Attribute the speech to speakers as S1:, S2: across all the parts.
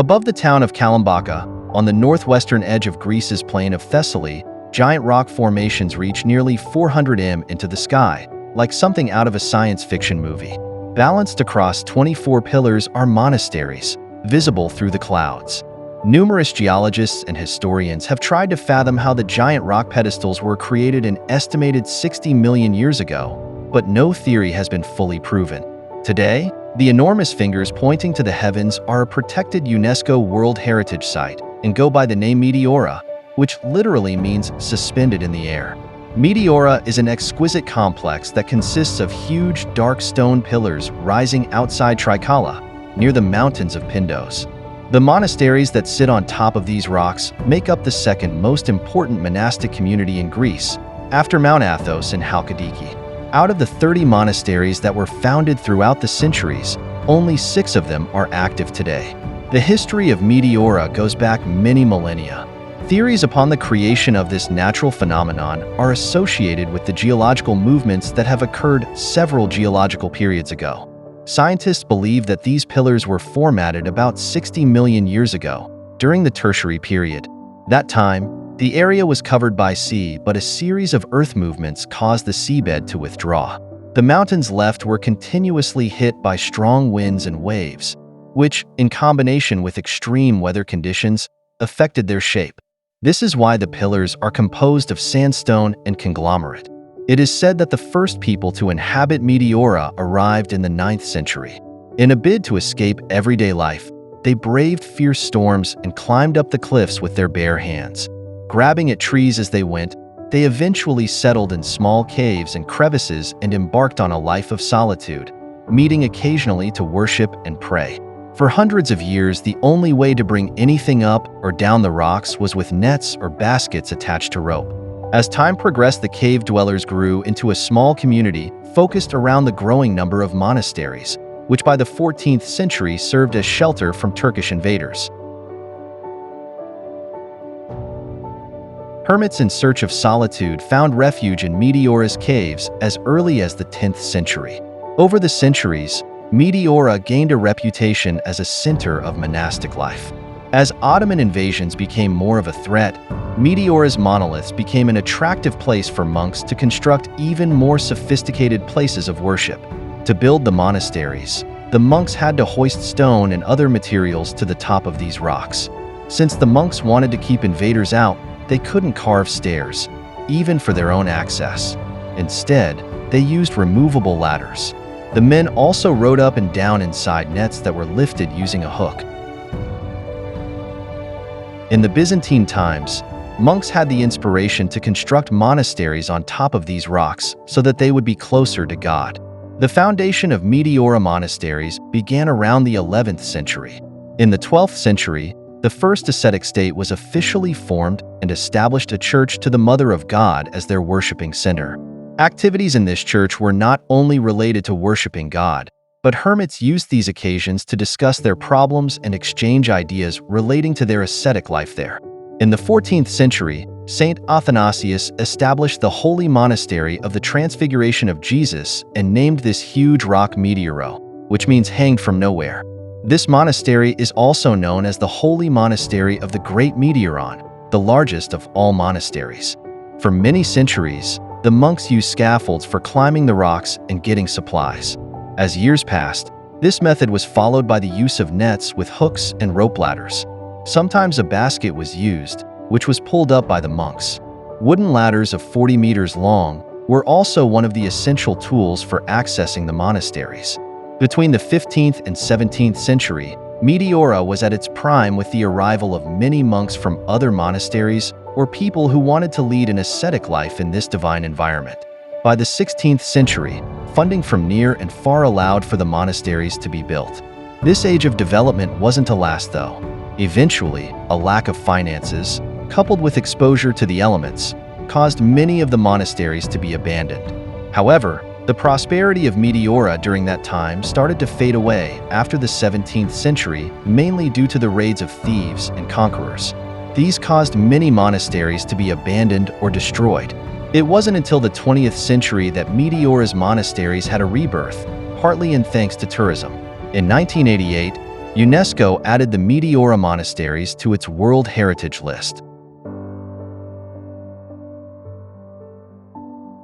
S1: Above the town of Kalimbaka, on the northwestern edge of Greece's plain of Thessaly, giant rock formations reach nearly 400 m into the sky, like something out of a science fiction movie. Balanced across 24 pillars are monasteries, visible through the clouds. Numerous geologists and historians have tried to fathom how the giant rock pedestals were created an estimated 60 million years ago, but no theory has been fully proven. Today, the enormous fingers pointing to the heavens are a protected UNESCO World Heritage Site and go by the name Meteora, which literally means suspended in the air. Meteora is an exquisite complex that consists of huge, dark stone pillars rising outside Trikala, near the mountains of Pindos. The monasteries that sit on top of these rocks make up the second most important monastic community in Greece, after Mount Athos and Halkidiki. Out of the 30 monasteries that were founded throughout the centuries, only 6 of them are active today. The history of Meteora goes back many millennia. Theories upon the creation of this natural phenomenon are associated with the geological movements that have occurred several geological periods ago. Scientists believe that these pillars were formatted about 60 million years ago, during the Tertiary period. That time, the area was covered by sea, but a series of earth movements caused the seabed to withdraw. The mountains left were continuously hit by strong winds and waves, which, in combination with extreme weather conditions, affected their shape. This is why the pillars are composed of sandstone and conglomerate. It is said that the first people to inhabit Meteora arrived in the 9th century. In a bid to escape everyday life, they braved fierce storms and climbed up the cliffs with their bare hands. Grabbing at trees as they went, they eventually settled in small caves and crevices and embarked on a life of solitude, meeting occasionally to worship and pray. For hundreds of years, the only way to bring anything up or down the rocks was with nets or baskets attached to rope. As time progressed, the cave dwellers grew into a small community focused around the growing number of monasteries, which by the 14th century served as shelter from Turkish invaders. Hermits in search of solitude found refuge in Meteora's caves as early as the 10th century. Over the centuries, Meteora gained a reputation as a center of monastic life. As Ottoman invasions became more of a threat, Meteora's monoliths became an attractive place for monks to construct even more sophisticated places of worship. To build the monasteries, the monks had to hoist stone and other materials to the top of these rocks. Since the monks wanted to keep invaders out, they couldn't carve stairs, even for their own access. Instead, they used removable ladders. The men also rode up and down inside nets that were lifted using a hook. In the Byzantine times, monks had the inspiration to construct monasteries on top of these rocks so that they would be closer to God. The foundation of Meteora monasteries began around the 11th century. In the 12th century, the first ascetic state was officially formed and established a church to the Mother of God as their worshiping center. Activities in this church were not only related to worshiping God, but hermits used these occasions to discuss their problems and exchange ideas relating to their ascetic life there. In the 14th century, Saint Athanasius established the Holy Monastery of the Transfiguration of Jesus and named this huge rock Meteora, which means hanged from nowhere. This monastery is also known as the Holy Monastery of the Great Meteoron, the largest of all monasteries. For many centuries, the monks used scaffolds for climbing the rocks and getting supplies. As years passed, this method was followed by the use of nets with hooks and rope ladders. Sometimes a basket was used, which was pulled up by the monks. Wooden ladders of 40 meters long were also one of the essential tools for accessing the monasteries. Between the 15th and 17th century, Meteora was at its prime with the arrival of many monks from other monasteries or people who wanted to lead an ascetic life in this divine environment. By the 16th century, funding from near and far allowed for the monasteries to be built. This age of development wasn't to last, though. Eventually, a lack of finances, coupled with exposure to the elements, caused many of the monasteries to be abandoned. However, the prosperity of Meteora during that time started to fade away after the 17th century, mainly due to the raids of thieves and conquerors. These caused many monasteries to be abandoned or destroyed. It wasn't until the 20th century that Meteora's monasteries had a rebirth, partly in thanks to tourism. In 1988, UNESCO added the Meteora monasteries to its World Heritage List.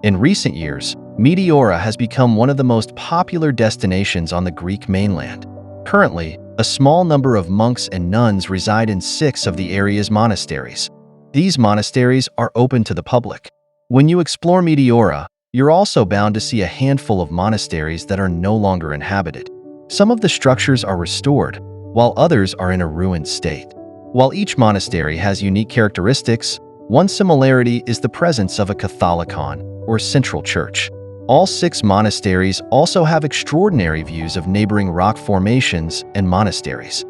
S1: In recent years, Meteora has become one of the most popular destinations on the Greek mainland. Currently, a small number of monks and nuns reside in 6 of the area's monasteries. These monasteries are open to the public. When you explore Meteora, you're also bound to see a handful of monasteries that are no longer inhabited. Some of the structures are restored, while others are in a ruined state. While each monastery has unique characteristics, one similarity is the presence of a Catholicon, or central church. All 6 monasteries also have extraordinary views of neighboring rock formations and monasteries.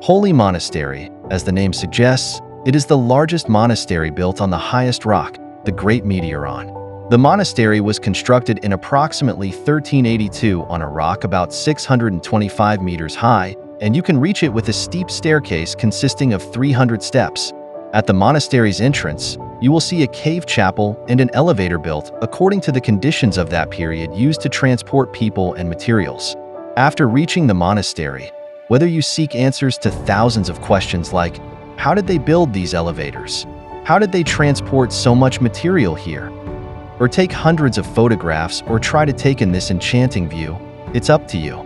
S1: Holy Monastery, as the name suggests, it is the largest monastery built on the highest rock, the Great Meteoron. The monastery was constructed in approximately 1382 on a rock about 625 meters high, and you can reach it with a steep staircase consisting of 300 steps. At the monastery's entrance, you will see a cave chapel and an elevator built according to the conditions of that period used to transport people and materials. After reaching the monastery, whether you seek answers to thousands of questions like, how did they build these elevators? How did they transport so much material here? Or take hundreds of photographs or try to take in this enchanting view, it's up to you.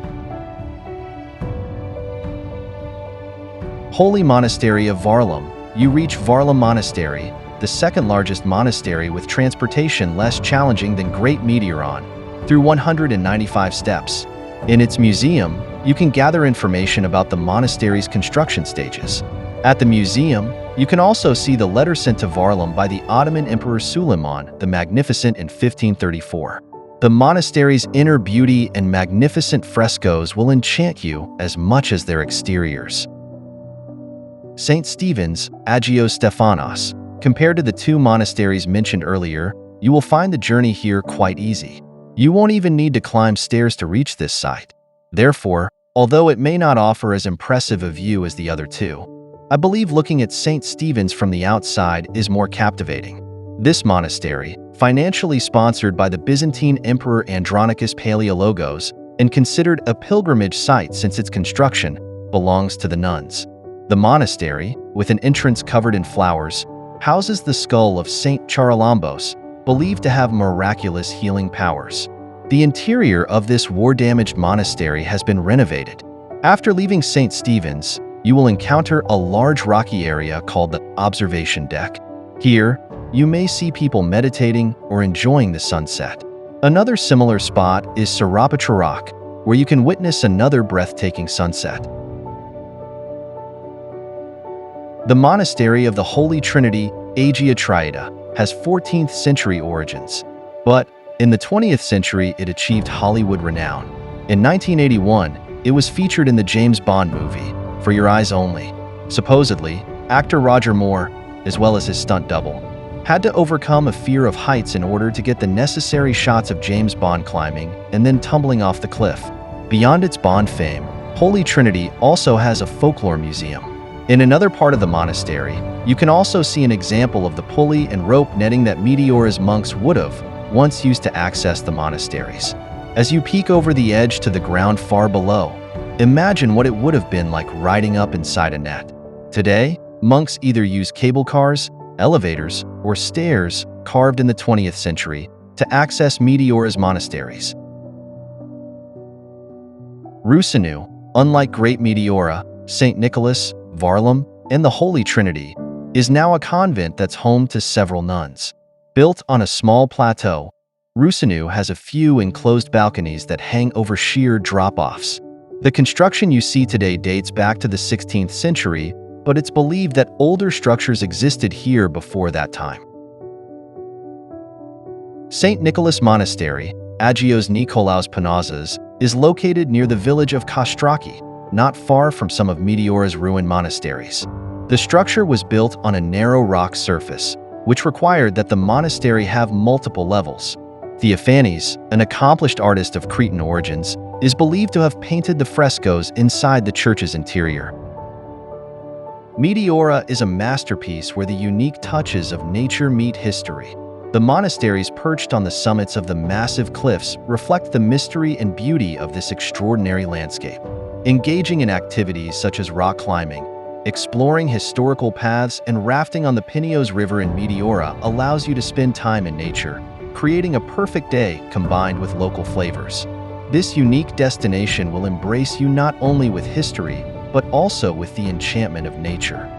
S1: Holy Monastery of Varlam. You reach Varlam Monastery, the second largest monastery with transportation less challenging than Great Meteoron, through 195 steps. In its museum, you can gather information about the monastery's construction stages. At the museum, you can also see the letter sent to Varlam by the Ottoman Emperor Suleiman the Magnificent in 1534. The monastery's inner beauty and magnificent frescoes will enchant you as much as their exteriors. St. Stephen's, Agios Stephanos. Compared to the 2 monasteries mentioned earlier, you will find the journey here quite easy. You won't even need to climb stairs to reach this site. Therefore, although it may not offer as impressive a view as the other 2, I believe looking at St. Stephen's from the outside is more captivating. This monastery, financially sponsored by the Byzantine Emperor Andronicus Palaiologos and considered a pilgrimage site since its construction, belongs to the nuns. The monastery, with an entrance covered in flowers, houses the skull of Saint Charalambos, believed to have miraculous healing powers. The interior of this war-damaged monastery has been renovated. After leaving St. Stephen's, you will encounter a large rocky area called the observation deck. Here, you may see people meditating or enjoying the sunset. Another similar spot is Sarapatra Rock, where you can witness another breathtaking sunset. The Monastery of the Holy Trinity, Agia Triada, has 14th century origins, but in the 20th century it achieved Hollywood renown. In 1981, it was featured in the James Bond movie, For Your Eyes Only. Supposedly, actor Roger Moore, as well as his stunt double, had to overcome a fear of heights in order to get the necessary shots of James Bond climbing and then tumbling off the cliff. Beyond its Bond fame, Holy Trinity also has a folklore museum. In another part of the monastery, you can also see an example of the pulley and rope netting that Meteora's monks would have once used to access the monasteries. As you peek over the edge to the ground far below, imagine what it would have been like riding up inside a net. Today, monks either use cable cars, elevators, or stairs carved in the 20th century to access Meteora's monasteries. Rusinu, unlike Great Meteora, St. Nicholas, Varlam, and the Holy Trinity, is now a convent that's home to several nuns. Built on a small plateau, Rusinu has a few enclosed balconies that hang over sheer drop-offs. The construction you see today dates back to the 16th century, but it's believed that older structures existed here before that time. St. Nicholas Monastery, Agios Nikolaos Panazas, is located near the village of Kostraki, not far from some of Meteora's ruined monasteries. The structure was built on a narrow rock surface, which required that the monastery have multiple levels. Theophanes, an accomplished artist of Cretan origins, is believed to have painted the frescoes inside the church's interior. Meteora is a masterpiece where the unique touches of nature meet history. The monasteries perched on the summits of the massive cliffs reflect the mystery and beauty of this extraordinary landscape. Engaging in activities such as rock climbing, exploring historical paths, and rafting on the Pineios River in Meteora allows you to spend time in nature, creating a perfect day combined with local flavors. This unique destination will embrace you not only with history, but also with the enchantment of nature.